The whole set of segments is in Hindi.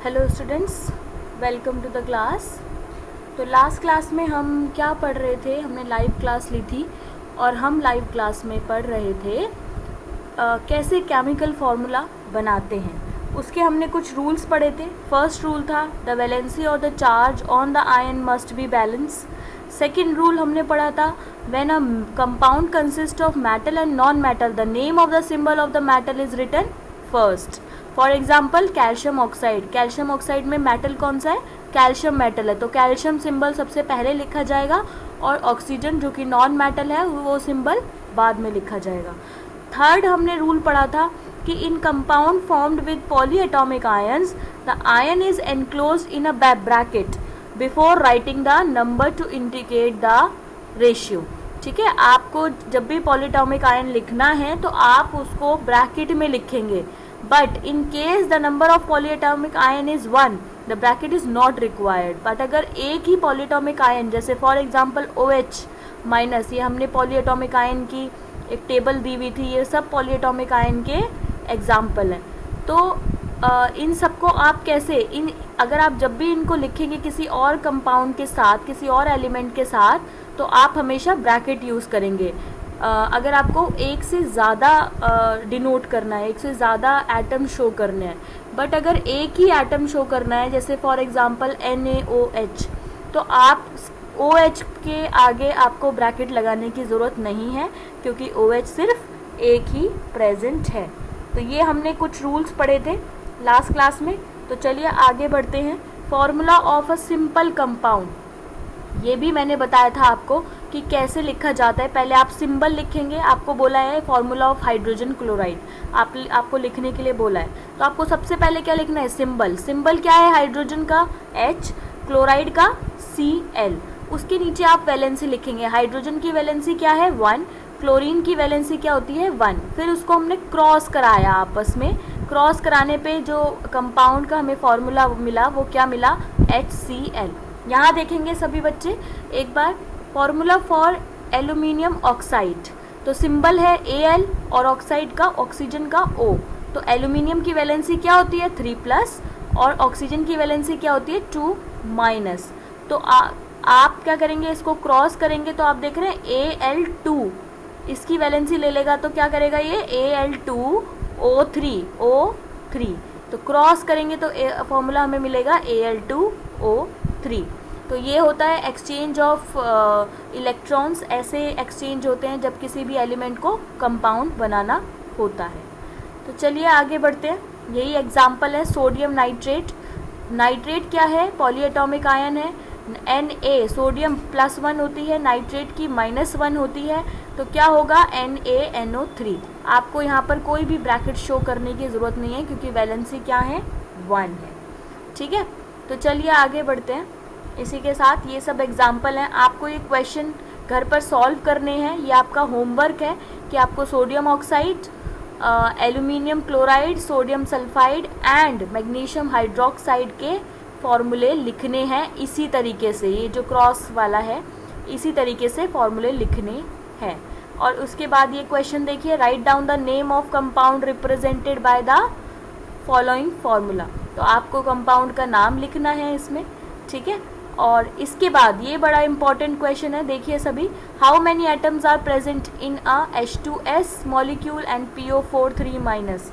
Hello students, welcome to the class. तो लास्ट क्लास में हम क्या पढ़ रहे थे, हमने लाइव क्लास ली थी और हम लाइव क्लास में पढ़ रहे थे कैसे केमिकल फार्मूला बनाते हैं। उसके हमने कुछ रूल्स पढ़े थे। फर्स्ट रूल था द वैलेंसी और the charge on the ion must be balance. Second rule हमने पढ़ा था when a compound consist of metal and non metal the name of the symbol of the metal is written first. For example calcium oxide, calcium oxide में मेटल कौन सा है, कैल्शियम मेटल है, तो कैल्शियम सिंबल सबसे पहले लिखा जाएगा और ऑक्सीजन जो कि नॉन मेटल है वो सिंबल बाद में लिखा जाएगा। थर्ड हमने रूल पढ़ा था कि in compound formed with polyatomic ions the ion is enclosed in a bracket before writing the number to indicate the ratio. ठीक है, आपको जब भी पॉलीएटॉमिक आयन लिखना है तो आप उसको ब्रैकेट में लिखेंगे, but in case the number of polyatomic ion is 1 the bracket is not required. But अगर एक ही पॉलीएटॉमिक आयन, जैसे फॉर एग्जांपल OH माइनस, ये हमने पॉलीएटॉमिक आयन की एक टेबल दी हुई थी, ये सब पॉलीएटॉमिक आयन के एग्जाम्पल हैं। तो इन सबको आप कैसे अगर आप जब भी इनको लिखेंगे किसी और कंपाउंड के साथ, किसी और एलिमेंट के साथ, तो आप हमेशा ब्रैकेट यूज़ करेंगे। अगर आपको एक से ज़्यादा डिनोट करना है, एक से ज़्यादा एटम शो करने हैं, बट अगर एक ही एटम शो करना है, जैसे फॉर एग्जांपल NaOH, तो आप OH के आगे आपको ब्रैकेट लगाने की ज़रूरत नहीं है क्योंकि OH सिर्फ एक ही प्रेजेंट है। तो ये हमने कुछ रूल्स पढ़े थे लास्ट क्लास में। तो चलिए आगे बढ़ते हैं। Formula of a simple compound, ये भी मैंने बताया था आपको कि कैसे लिखा जाता है। पहले आप सिंबल लिखेंगे, आपको बोला है फॉर्मूला ऑफ हाइड्रोजन क्लोराइड, आपको लिखने के लिए बोला है। तो आपको सबसे पहले क्या लिखना है, सिंबल। सिंबल क्या है, हाइड्रोजन का H, क्लोराइड का Cl। उसके नीचे आप वैलेंसी लिखेंगे। हाइड्रोजन की वैलेंसी क्या है 1, क्लोरीन की वैलेंसी क्या होती है 1। फिर उसको हमने क्रॉस कराया आपस में। क्रॉस कराने पे जो कंपाउंड का हमें फॉर्मूला मिला वो क्या मिला, HCl। यहाँ देखेंगे सभी बच्चे एक बार, फॉर्मूला फॉर एल्यूमिनियम ऑक्साइड, तो सिंबल है Al और ऑक्साइड का, ऑक्सीजन का O। तो एल्यूमिनियम की वैलेंसी क्या होती है 3+ और ऑक्सीजन की वैलेंसी क्या होती है 2-। तो आप क्या करेंगे, इसको क्रॉस करेंगे तो आप देख रहे हैं Al2, इसकी वैलेंसी ले लेगा तो क्या करेगा ये Al2O3। तो क्रॉस करेंगे तो फॉर्मूला हमें मिलेगा Al2O3। तो ये होता है एक्सचेंज ऑफ इलेक्ट्रॉन्स। ऐसे एक्सचेंज होते हैं जब किसी भी एलिमेंट को कंपाउंड बनाना होता है। तो चलिए आगे बढ़ते हैं। यही एग्जांपल है सोडियम नाइट्रेट। नाइट्रेट क्या है, पॉलीएटॉमिक आयन है। Na सोडियम +1 होती है, नाइट्रेट की -1 होती है, तो क्या होगा NaNO3। आपको यहाँ पर कोई भी ब्रैकेट शो करने की ज़रूरत नहीं है क्योंकि वैलेंसी क्या है 1 है। ठीक है, तो चलिए आगे बढ़ते हैं। इसी के साथ ये सब एग्जाम्पल हैं, आपको ये क्वेश्चन घर पर सॉल्व करने हैं। ये आपका होमवर्क है कि आपको sodium oxide, aluminium chloride, sodium sulphide and magnesium hydroxide के फॉर्मूले लिखने हैं इसी तरीके से। ये जो क्रॉस वाला है इसी तरीके से फॉर्मूले लिखने हैं। और उसके बाद ये क्वेश्चन देखिए, write down the name of compound represented by the following formula. तो आपको कंपाउंड का नाम लिखना है इसमें। ठीक है, और इसके बाद ये बड़ा इंपॉर्टेंट क्वेश्चन है, देखिए सभी, how many atoms are present in a H2S molecule and PO4 3-।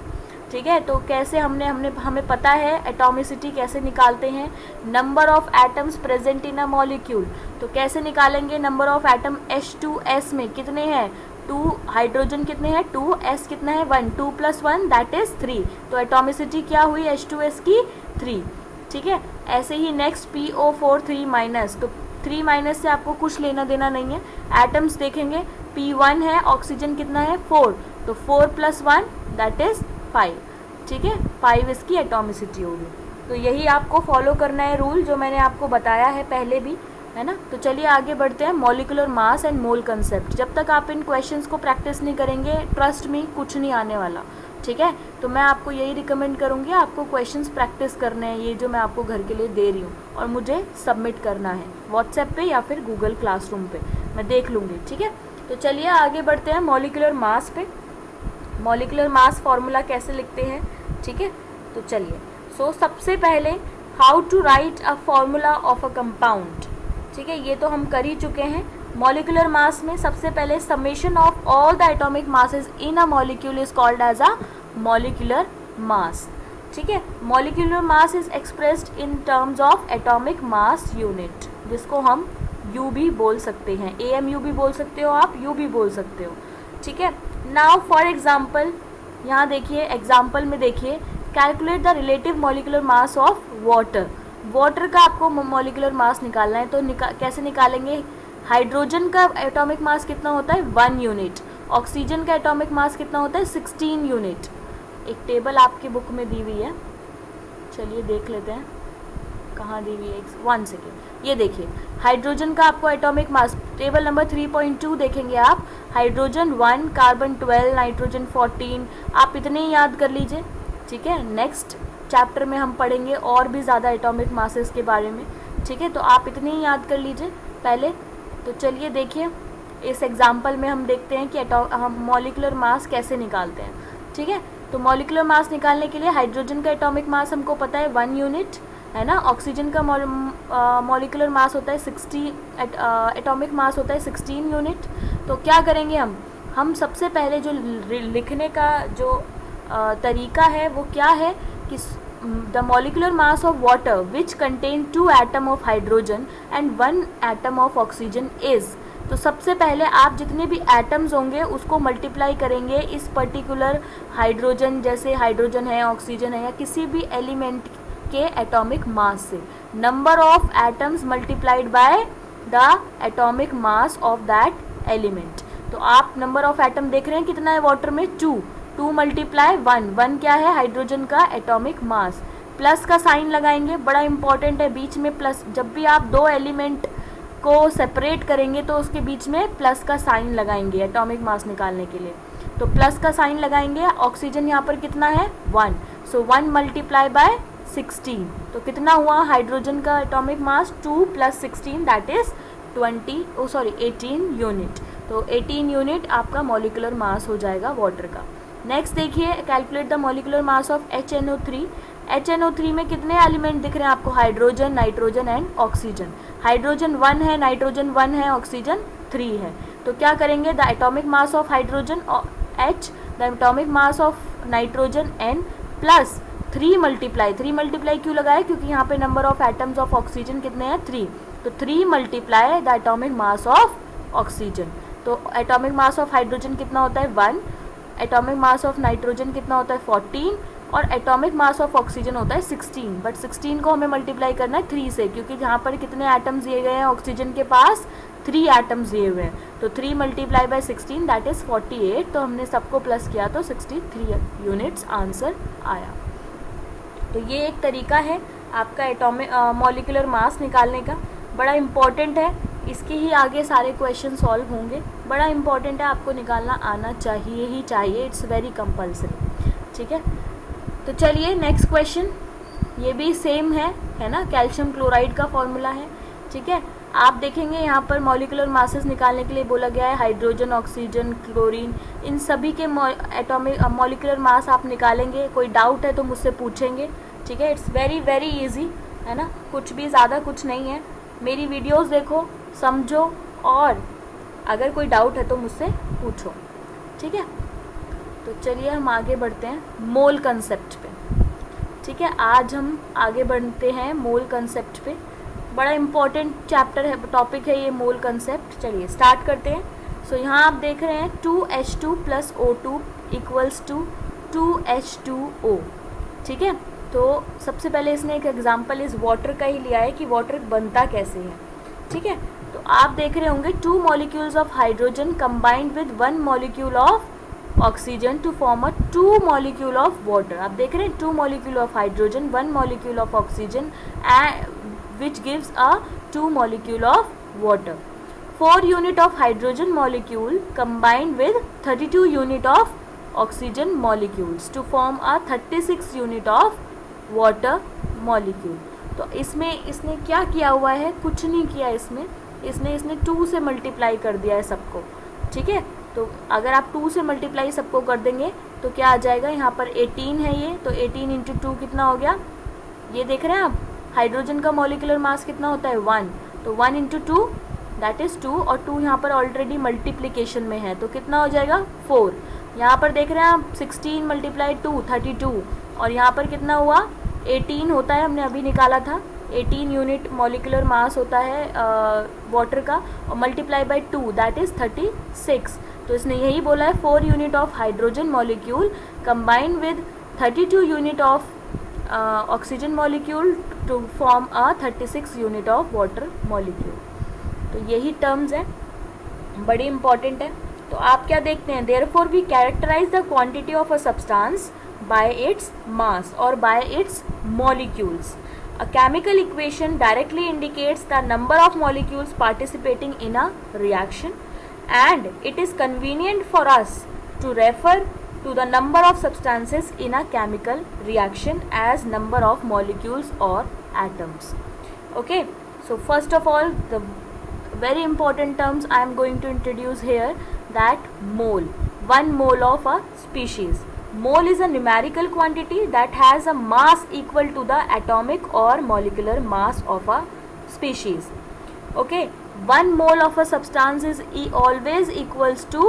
ठीक है, तो कैसे हमें पता है एटॉमिसिटी कैसे निकालते हैं, number of atoms present in a molecule. तो कैसे निकालेंगे, नंबर ऑफ एटम H2S में कितने हैं 2, हाइड्रोजन कितने हैं 2, S कितना है 1, 2 + 1 दैट इज 3। तो एटॉमिसिटी क्या हुई H2S की 3। ठीक है, ऐसे ही नेक्स्ट PO4 3-। तो 3- से आपको कुछ लेना देना नहीं है। एटम्स देखेंगे, P1 है, ऑक्सीजन कितना है 4, तो 4 + 1 दैट इज 5। ठीक है, 5 इसकी एटॉमिसिटी होगी। तो यही आपको फॉलो करना है रूल जो मैंने आपको बताया है पहले भी, है ना। तो चलिए आगे बढ़ते हैं। Molecular mass and mole concept, जब तक आप इन क्वेश्चंस को प्रैक्टिस नहीं करेंगे, ट्रस्ट मी कुछ नहीं आने वाला। ठीक है, तो मैं आपको यही रिकमेंड करूँगी, आपको क्वेश्चंस प्रैक्टिस करने हैं, ये जो मैं आपको घर के लिए दे रही हूँ, और मुझे सबमिट करना है व्हाट्सएप पे या फिर गूगल क्लासरूम पे, मैं देख लूँगी। ठीक है, तो चलिए आगे बढ़ते हैं मॉलिक्यूलर मास पे। मॉलिक्यूलर मास फॉर्मूला कैसे लिखते हैं, ठीक है। तो चलिए, सो सबसे पहले how to write a formula of a compound, ठीक है, ये तो हम कर ही चुके हैं। मॉलिक्यूलर मास में सबसे पहले summation of all the atomic masses in a molecule is called as a molecular mass, ठीक है। Molecular mass is expressed in terms of atomic mass unit, जिसको हम यू भी बोल सकते हैं, AMU भी बोल सकते हो आप, यू भी बोल सकते हो, ठीक है। नाउ फॉर एग्जाम्पल, यहाँ देखिए एग्जाम्पल में देखिए, calculate the relative molecular mass of water. Water का आपको मॉलिक्यूलर मास निकालना है, तो कैसे निकालेंगे? हाइड्रोजन का एटॉमिक मास कितना होता है? 1 यूनिट। ऑक्सीजन का एटॉमिक मास कितना होता है? 16 यूनिट। एक टेबल आपकी बुक में दी हुई है, चलिए देख लेते हैं कहाँ दी हुई है, 1 सेकेंड। ये देखिए हाइड्रोजन का आपको एटॉमिक मास, टेबल नंबर 3.2 देखेंगे आप, हाइड्रोजन 1, कार्बन 12, नाइट्रोजन 14, आप इतने ही याद कर लीजिए, ठीक है। नेक्स्ट चैप्टर में हम पढ़ेंगे और भी ज़्यादा एटॉमिक मासेस के बारे में, ठीक है, तो आप इतने ही याद कर लीजिए पहले। तो चलिए देखिए इस एग्जाम्पल में हम देखते हैं कि हम मॉलिक्यूलर मास कैसे निकालते हैं, ठीक है। तो मॉलिक्यूलर मास निकालने के लिए हाइड्रोजन का एटॉमिक मास हमको पता है 1 यूनिट, है ना। ऑक्सीजन का मॉलिक्यूलर मास होता है 60, एटॉमिक मास होता है 16 यूनिट। तो क्या करेंगे हम सबसे पहले जो लिखने का जो तरीका है वो क्या है कि the molecular mass of water which contain 2 atom of hydrogen and 1 atom of oxygen is. तो सबसे पहले आप जितने भी एटम्स होंगे उसको मल्टीप्लाई करेंगे इस पर्टिकुलर हाइड्रोजन, जैसे हाइड्रोजन है, ऑक्सीजन है, या किसी भी एलिमेंट के एटॉमिक मास से। Number of atoms multiplied by the atomic mass of that element. तो आप नंबर ऑफ एटम देख रहे हैं कितना है वाटर में? 2 मल्टीप्लाई 1 क्या है? हाइड्रोजन का एटॉमिक मास। प्लस का साइन लगाएंगे, बड़ा इंपॉर्टेंट है, बीच में प्लस। जब भी आप 2 एलिमेंट को सेपरेट करेंगे तो उसके बीच में प्लस का साइन लगाएंगे एटॉमिक मास निकालने के लिए। तो प्लस का साइन लगाएंगे। ऑक्सीजन यहाँ पर कितना है? 1, सो 1 मल्टीप्लाई बाय 16। तो कितना हुआ हाइड्रोजन का atomic mass? 2 + 16 that is 18 unit. तो 18 यूनिट आपका मॉलिक्यूलर मास हो जाएगा वाटर का। नेक्स्ट देखिए, calculate the molecular mass of HNO3। HNO3 में कितने एलिमेंट दिख रहे हैं आपको? Hydrogen, nitrogen and oxygen. Hydrogen 1 है, नाइट्रोजन 1 है, ऑक्सीजन 3 है। तो क्या करेंगे? The atomic mass of hydrogen H, the atomic mass of nitrogen N plus 3 multiply क्यों लगाए? क्योंकि यहाँ पे number of atoms of oxygen कितने हैं? 3। तो 3 multiply the atomic mass of oxygen. तो एटॉमिक मास ऑफ हाइड्रोजन कितना होता है? 1, एटॉमिक मास ऑफ नाइट्रोजन कितना होता है? 14, और एटॉमिक मास ऑफ ऑक्सीजन होता है 16। बट 16 को हमें मल्टीप्लाई करना है 3 से, क्योंकि यहाँ पर कितने एटम्स दिए गए हैं? ऑक्सीजन के पास 3 एटम्स दिए हुए हैं। तो 3 मल्टीप्लाई बाय 16 दैट इज़ 48। तो हमने सबको प्लस किया तो 63 यूनिट्स आंसर आया। तो ये एक तरीका है आपका एटॉमिक मॉलिक्यूलर मास निकालने का, बड़ा इम्पॉर्टेंट है। इसके ही आगे सारे क्वेश्चन सॉल्व होंगे। बड़ा इम्पॉर्टेंट है, आपको निकालना आना चाहिए ही चाहिए, इट्स वेरी कंपल्सरी, ठीक है। तो चलिए नेक्स्ट क्वेश्चन, ये भी सेम है ना, कैल्शियम क्लोराइड का फॉर्मूला है, ठीक है। आप देखेंगे यहाँ पर मॉलिक्यूलर मासेस निकालने के लिए बोला गया है हाइड्रोजन, ऑक्सीजन, क्लोरीन, इन सभी के एटॉमिक मॉलिक्यूलर मास आप निकालेंगे। कोई डाउट है तो मुझसे पूछेंगे, ठीक है। इट्स वेरी वेरी इजी, है ना, कुछ भी ज़्यादा कुछ नहीं है। मेरी वीडियोस देखो, समझो, और अगर कोई डाउट है तो मुझसे पूछो, ठीक है। तो चलिए हम आगे बढ़ते हैं मोल कंसेप्ट पे, ठीक है। आज हम आगे बढ़ते हैं मोल कंसेप्ट पे। बड़ा इम्पॉर्टेंट चैप्टर है, टॉपिक है ये मोल कंसेप्ट। चलिए स्टार्ट करते हैं। सो यहाँ आप देख रहे हैं 2H2 + O2 = 2H2O, ठीक है। तो सबसे पहले इसने एक एग्जाम्पल इस वाटर का ही लिया है कि वाटर बनता कैसे है, ठीक है। तो आप देख रहे होंगे 2 molecules of hydrogen combined with 1 molecule of oxygen to form a 2 molecule of water. आप देख रहे हैं 2 molecule of hydrogen, 1 molecule of oxygen which gives a 2 molecule of water. 4 unit of hydrogen molecule combined with 32 unit of oxygen molecules to form a 36 unit of water molecule. तो इसमें इसने क्या किया हुआ है? कुछ नहीं किया इसने 2 से मल्टीप्लाई कर दिया है सबको, ठीक है। तो अगर आप 2 से मल्टीप्लाई सबको कर देंगे तो क्या आ जाएगा? यहाँ पर 18 है ये, तो 18 × 2 कितना हो गया? ये देख रहे हैं आप, हाइड्रोजन का मॉलिक्यूलर मास कितना होता है 1, तो 1 इंटू 2 दैट इज़ 2, और 2 यहाँ पर ऑलरेडी मल्टीप्लिकेशन में है तो कितना हो जाएगा 4। यहाँ पर देख रहे हैं आप 16 मल्टीप्लाई 2 32, और यहाँ पर कितना हुआ 18 होता है, हमने अभी निकाला था 18 यूनिट मॉलिक्यूलर मास होता है वाटर का, और मल्टीप्लाई बाई 2 दैट इज़ 36। तो इसने यही बोला है 4 unit of hydrogen molecule combine with 32 unit of oxygen molecule to form a 36 unit of water molecule. तो यही टर्म्स हैं, बड़ी इंपॉर्टेंट है। तो आप क्या देखते हैं, therefore we characterize the quantity of a substance by its mass और by its molecules. A chemical equation directly indicates the number of molecules participating in a reaction, and it is convenient for us to refer to the number of substances in a chemical reaction as number of molecules or atoms. Okay, so first of all, the very important terms I am going to introduce here, that mole, 1 mole of a species. Mole is a numerical quantity that has a mass equal to the atomic or molecular mass of a species. Okay, 1 mole of a substance is always equals to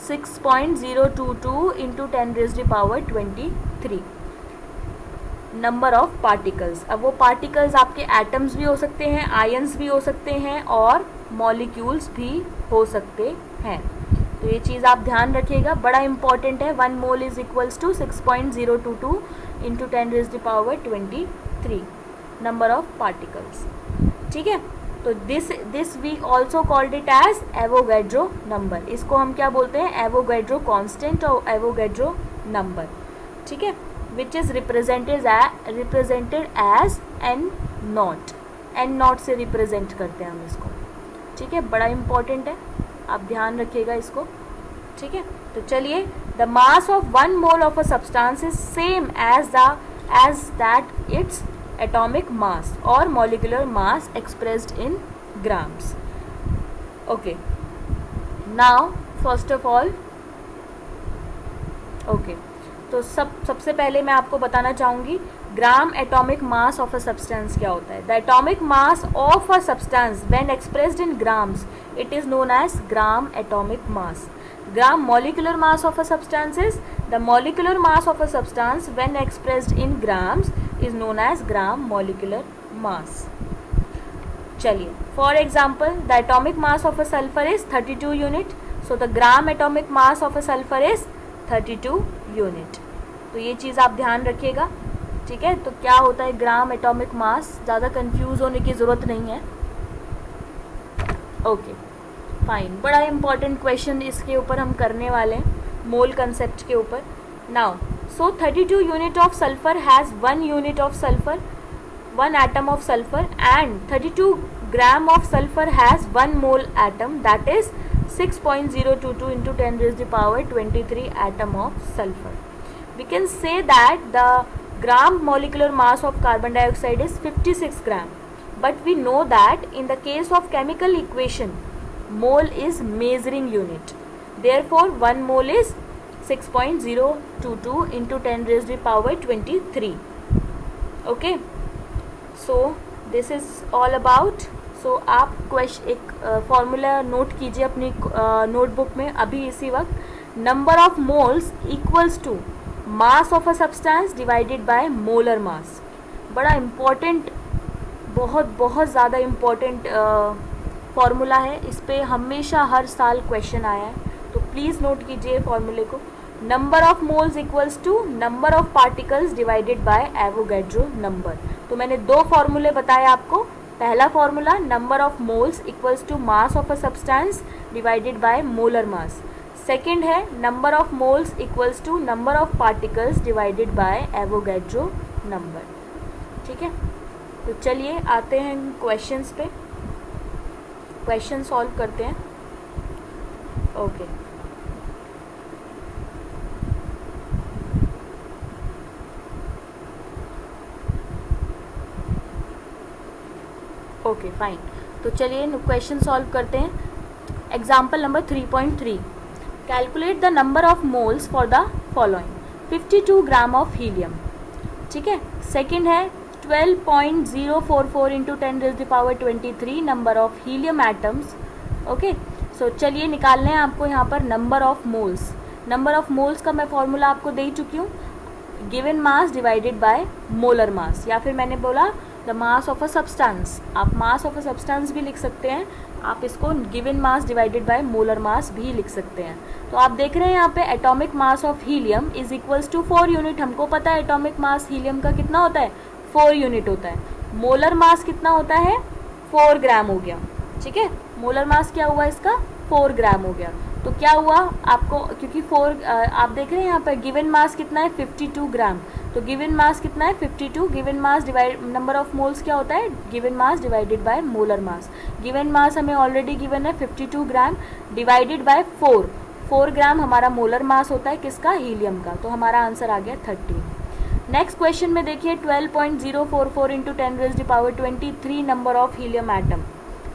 6.022 into 10 raised to the power 23 number of particles. अब वो particles आपके atoms भी हो सकते हैं, ions भी हो सकते हैं और molecules भी हो सकते हैं। तो ये चीज़ आप ध्यान रखिएगा, बड़ा इंपॉर्टेंट है। 1 mole is equals to 6.022 into 10 raise to the power 23 number of particles. ठीक है, तो this we also called it as Avogadro number. इसको हम क्या बोलते हैं, एवोगैड्रो कांस्टेंट और एवोगैड्रो नंबर। ठीक है, which is represented as n0 से रिप्रेजेंट करते हैं हम इसको। ठीक है, बड़ा इंपॉर्टेंट है, आप ध्यान रखिएगा इसको। ठीक है, तो चलिए, the mass of 1 mole of a substance is same as that its atomic mass और molecular mass expressed in grams. Okay, now first of all, okay, तो सबसे पहले मैं आपको बताना चाहूँगी gram atomic mass of a substance क्या होता है। The atomic mass of a substance when expressed in grams it is known as gram atomic mass. Gram molecular mass of a substance is the molecular mass of a substance when expressed in grams is known as gram molecular mass. चलिए, for example, the atomic mass of a sulfur is 32 unit, so the gram atomic mass of a sulfur is 32 unit. तो ये चीज़ आप ध्यान रखिएगा। ठीक है, तो क्या होता है ग्राम एटॉमिक मास, ज़्यादा कंफ्यूज होने की ज़रूरत नहीं है। ओके, फाइन, बड़ा इंपॉर्टेंट क्वेश्चन इसके ऊपर हम करने वाले हैं, मोल कंसेप्ट के ऊपर। Now, so 32 unit of sulphur has 1 unit of sulphur, 1 atom of sulphur, and 32 gram of sulphur has 1 mole atom, that is 6.022 into 10 raised to the power 23 atom of sulfur. We can say that the gram molecular mass of carbon dioxide is 56 gram. But we know that in the case of chemical equation, mole is measuring unit. Therefore, 1 mole is 6.022 into 10 raised to the power 23. Okay. So, this is all about. So, आप एक फॉर्मूला नोट कीजिए अपनी नोटबुक में अभी इसी वक्त। Number of moles equals to mass of a substance divided by molar mass. बड़ा इम्पॉर्टेंट, बहुत ज़्यादा इम्पॉर्टेंट फार्मूला है, इस पे हमेशा हर साल क्वेश्चन आया है, तो प्लीज़ नोट कीजिए फार्मूले को। Number of moles equals to number of particles divided by Avogadro number. तो मैंने 2 फार्मूले बताए आपको। पहला formula, number of moles equals to mass of a substance divided by molar mass. Second है number of moles equals to number of particles divided by Avogadro number. ठीक है, तो चलिए आते हैं क्वेश्चंस पे, क्वेश्चन सॉल्व करते हैं। ओके, ओके फाइन, तो चलिए क्वेश्चन सॉल्व करते हैं। Example number 3.3, calculate the number of moles for the following. 52 gram of helium. ठीक है, सेकेंड है 12.044 into 10⁻23 number of helium atoms. Okay, so चलिए निकालने हैं आपको यहाँ पर number of moles. Number of moles का मैं फॉर्मूला आपको दे चुकी हूँ, given mass divided by molar mass, या फिर मैंने बोला the mass of a substance. आप मास ऑफ अ सब्सटेंस भी लिख सकते हैं, आप इसको given mass divided by molar मास भी लिख सकते हैं. तो आप देख रहे हैं यहाँ पे atomic mass of helium is equals to 4 unit. हमको पता है एटॉमिक मास हीलियम का कितना होता है, 4 यूनिट होता है. मोलर मास कितना होता है, 4 ग्राम हो गया. ठीक है, मोलर मास क्या हुआ इसका, 4 ग्राम हो गया. तो क्या हुआ आपको, क्योंकि 4 आप देख रहे हैं यहाँ पर गिवन मास कितना है 52 ग्राम. तो गिवन मास कितना है 52. Given mass divide number of moles क्या होता है, given mass divided by molar mass. Given mass हमें ऑलरेडी गिवन है 52 ग्राम डिवाइडेड बाय 4 ग्राम हमारा मोलर मास होता है किसका, हीलियम का. तो हमारा आंसर आ गया 30. नेक्स्ट क्वेश्चन में देखिए 12.044 into 10⁻23 number of helium atom.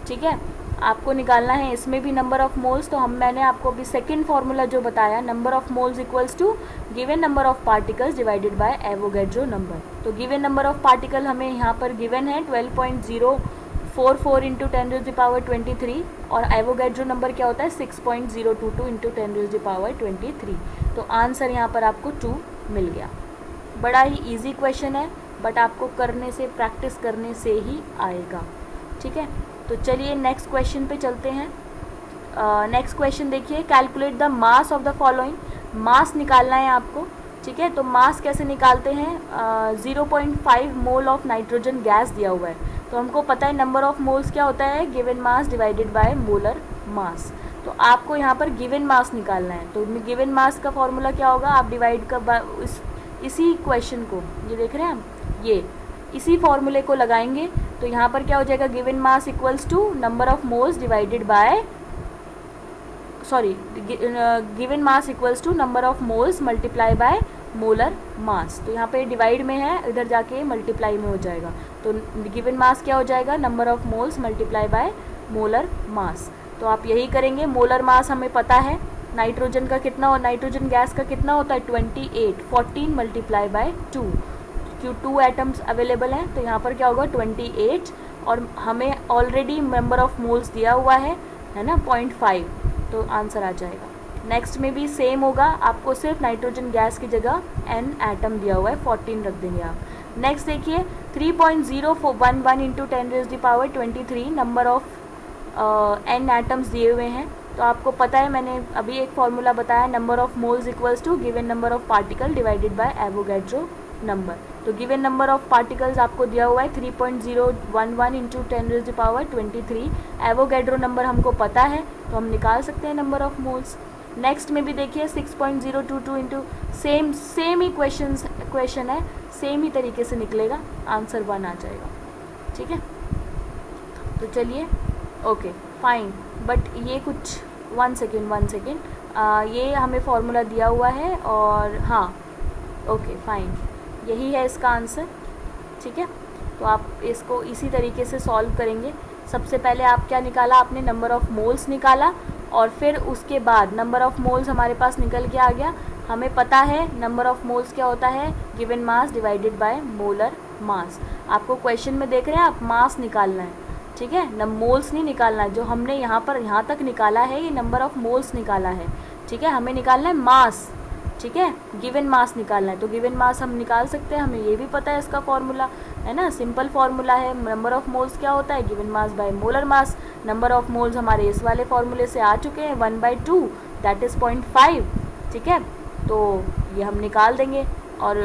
ठीक है, आपको निकालना है इसमें भी नंबर ऑफ मोल्स. तो मैंने आपको अभी सेकंड फार्मूला जो बताया, number of moles equals to given number of particles divided by Avogadro number. तो गिवन नंबर ऑफ पार्टिकल हमें यहाँ पर गिवन है 12.044 इंटू 10⁻23 और एवोगैड्रो नंबर क्या होता है 6.022 इंटू 10⁻23. तो आंसर यहाँ पर आपको 2 मिल गया. बड़ा ही इजी क्वेश्चन है, बट आपको करने से, प्रैक्टिस करने से ही आएगा. ठीक है, तो चलिए नेक्स्ट क्वेश्चन पे चलते हैं. नेक्स्ट क्वेश्चन देखिए, calculate the mass of the following. Mass निकालना है आपको. ठीक है, तो मास कैसे निकालते हैं, 0.5 मोल ऑफ नाइट्रोजन गैस दिया हुआ है. तो हमको पता है नंबर ऑफ मोल्स क्या होता है, given mass divided by molar mass. तो आपको यहाँ पर गिवन मास निकालना है. तो गिवन मास का फॉर्मूला क्या होगा, आप डिवाइड का इसी क्वेश्चन को, ये देख रहे हैं हम, ये इसी फॉर्मूले को लगाएंगे. तो यहाँ पर क्या हो जाएगा, given mass equals to number of moles divided by, sorry, given mass equals to number of moles multiply by molar mass. तो यहाँ पे डिवाइड में है, इधर जाके मल्टीप्लाई में हो जाएगा. तो गिवन मास क्या हो जाएगा, number of moles multiply by molar mass. तो आप यही करेंगे. मोलर मास हमें पता है नाइट्रोजन का कितना हो, नाइट्रोजन गैस का कितना होता है 28, 14 मल्टीप्लाई बाय 2, क्यों 2 एटम्स अवेलेबल हैं. तो यहाँ पर क्या होगा 28, और हमें ऑलरेडी नंबर ऑफ मोल्स दिया हुआ है ना 0.5. तो आंसर आ जाएगा. नेक्स्ट में भी सेम होगा, आपको सिर्फ नाइट्रोजन गैस की जगह n एटम दिया हुआ है, 14 रख देंगे आप. नेक्स्ट देखिए 3.011 into 10⁻23 number of n atoms दिए हुए हैं. तो आपको पता है, मैंने अभी एक फॉर्मूला बताया, number of moles equals to given number of particle divided by Avogadro number. तो गिवन नंबर ऑफ पार्टिकल्स आपको दिया हुआ है 3.011 इंटू 10⁻23. एवोगैड्रो नंबर हमको पता है, तो हम निकाल सकते हैं नंबर ऑफ मोल्स. नेक्स्ट में भी देखिए 6.022 इंटू, सेम ही क्वेश्चन है, सेम ही तरीके से निकलेगा, आंसर 1 आ जाएगा. ठीक है, तो चलिए, ओके फाइन. बट ये कुछ 1 सेकेंड, ये हमें फॉर्मूला दिया हुआ है, और हाँ ओके फाइन, यही है इसका आंसर. ठीक है, तो आप इसको इसी तरीके से सॉल्व करेंगे. सबसे पहले आप क्या निकाला, आपने नंबर ऑफ मोल्स निकाला, और फिर उसके बाद नंबर ऑफ मोल्स हमारे पास निकल के आ गया. हमें पता है नंबर ऑफ मोल्स क्या होता है, given mass divided by molar मास. आपको क्वेश्चन में देख रहे हैं आप, मास निकालना है. ठीक है, न मोल्स नहीं निकालना है. जो हमने यहाँ तक निकाला है, ये नंबर ऑफ मोल्स निकाला है. ठीक है, हमें निकालना है मास. ठीक है, गिवन मास निकालना है. तो गिवन मास हम निकाल सकते हैं, हमें ये भी पता है इसका फॉर्मूला है ना, सिंपल फॉर्मूला है. नंबर ऑफ मोल्स क्या होता है, given mass by molar mass. Number of moles हमारे इस वाले फॉर्मूले से आ चुके हैं, 1/2 दैट इज़ 0.5. ठीक है, तो ये हम निकाल देंगे. और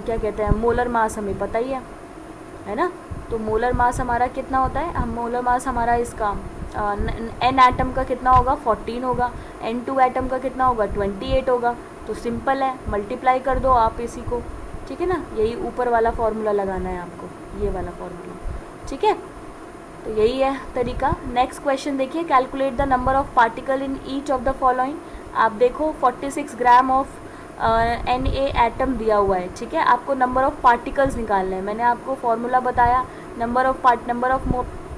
क्या कहते हैं, मोलर मास हमें पता ही है ना. तो मोलर मास हमारा कितना होता है, हम मोलर मास हमारा इसका n एटम का कितना होगा 14 होगा, n2 एटम का कितना होगा 28 होगा. तो सिंपल है, मल्टीप्लाई कर दो आप इसी को. ठीक है ना, यही ऊपर वाला फॉर्मूला लगाना है आपको, ये वाला फॉर्मूला. ठीक है, तो यही है तरीका. नेक्स्ट क्वेश्चन देखिए, calculate the number of particle in each of the following. आप देखो 46 ग्राम ऑफ Na एटम दिया हुआ है. ठीक है, आपको नंबर ऑफ पार्टिकल्स निकालना है. मैंने आपको फॉर्मूला बताया, नंबर ऑफ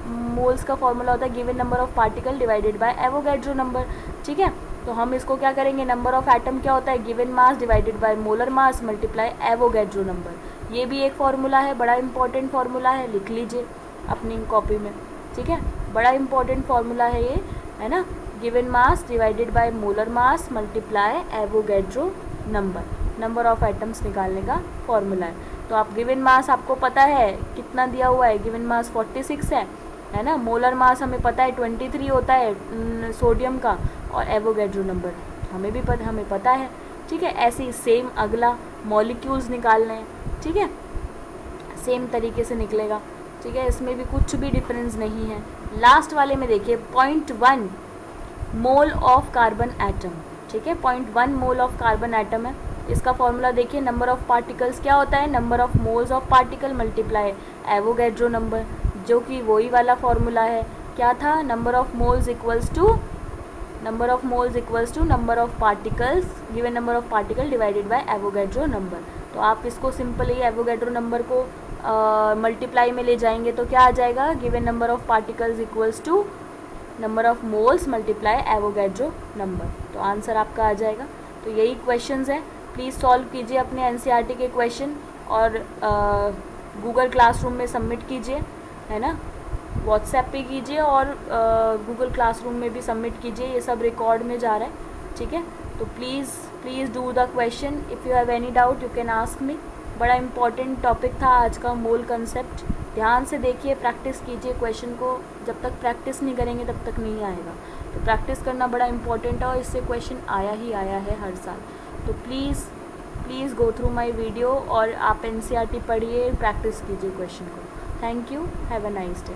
मोल्स का फॉर्मूला होता है given number of particle divided by Avogadro number. ठीक है, तो हम इसको क्या करेंगे, नंबर ऑफ एटम क्या होता है, given mass divided by molar mass multiply Avogadro number. ये भी एक फार्मूला है, बड़ा इंपॉर्टेंट फार्मूला है, लिख लीजिए अपनी कॉपी में, ठीक है। बड़ा इंपॉर्टेंट फार्मूला है ये, है ना। Given mass divided by molar mass multiply Avogadro number, number of atoms निकालने का फार्मूला है। तो आप गिवन मास आपको पता है कितना दिया हुआ है, गिवन मास 46 है ना। मोलर मास हमें पता है 23 होता है सोडियम का, और एवोगैड्रो नंबर हमें पता है, ठीक है। ऐसे ही सेम अगला मॉलिक्यूल्स निकालने हैं, ठीक है, सेम तरीके से निकलेगा, ठीक है। इसमें भी कुछ भी डिफरेंस नहीं है। लास्ट वाले में देखिए 0.1 मोल ऑफ कार्बन एटम, ठीक है, 0.1 मोल ऑफ कार्बन एटम है। इसका फॉर्मूला देखिए, नंबर ऑफ पार्टिकल्स क्या होता है, number of moles of particle multiply Avogadro number, जो कि वही वाला फॉर्मूला है। क्या था, number of moles equals to number of particles, given number of particle divided by Avogadro number. तो आप इसको सिंपली एवोगैड्रो नंबर को मल्टीप्लाई में ले जाएंगे तो क्या आ जाएगा, given number of particles equals to number of moles multiply Avogadro number. तो आंसर आपका आ जाएगा। तो यही क्वेश्चंस है, प्लीज़ सॉल्व कीजिए अपने एनसीईआरटी के क्वेश्चन और गूगल क्लासरूम में सबमिट कीजिए, है ना। व्हाट्सएप पे कीजिए और गूगल क्लासरूम में भी सबमिट कीजिए, ये सब रिकॉर्ड में जा रहा है, ठीक है। तो please do the question, if you have any doubt you can ask me. बड़ा इंपॉर्टेंट टॉपिक था आज का मोल कंसेप्ट, ध्यान से देखिए, प्रैक्टिस कीजिए क्वेश्चन को, जब तक प्रैक्टिस नहीं करेंगे तब तक नहीं आएगा। तो प्रैक्टिस करना बड़ा इंपॉर्टेंट है और इससे क्वेश्चन आया है हर साल। तो please go through my video और आप एनसीईआरटी पढ़िए, प्रैक्टिस कीजिए क्वेश्चन को। Thank you, have a nice day.